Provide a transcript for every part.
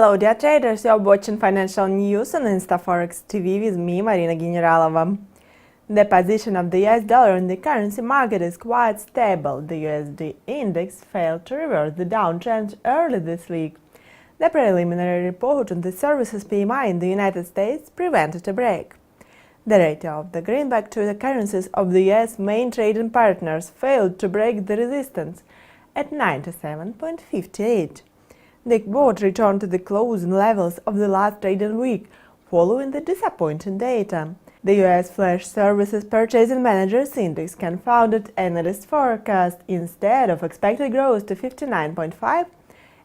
Hello dear traders, you're watching financial news on InstaForex TV with me, Marina Generalova. The position of the US dollar in the currency market is quite stable. The USD index failed to reverse the downtrend early this week. The preliminary report on the services PMI in the United States prevented a break. The ratio of the greenback to the currencies of the US main trading partners failed to break the resistance at 97.58. The quote returned to the closing levels of the last trading week, following the disappointing data. The US Flash Services Purchasing Managers Index confounded analyst forecast. Instead of expected growth to 59.5,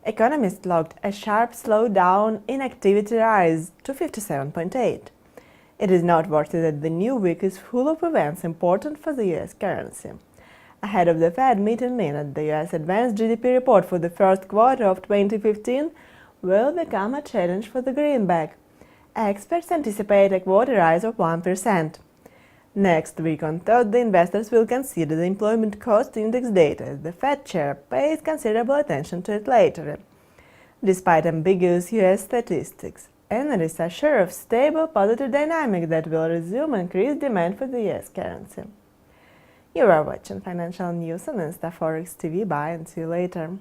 economists logged a sharp slowdown in activity rise to 57.8. It is noteworthy that the new week is full of events important for the US currency. Ahead of the Fed meeting minute, the US advanced GDP report for the first quarter of 2015 will become a challenge for the greenback. Experts anticipate a quarter rise of 1%. Next week on Thursday, investors will consider the employment cost index data, as the Fed chair pays considerable attention to it later. Despite ambiguous US statistics, analysts are sure of stable positive dynamic that will resume increased demand for the US currency. You are watching financial news on InstaForex TV. Bye and see you later.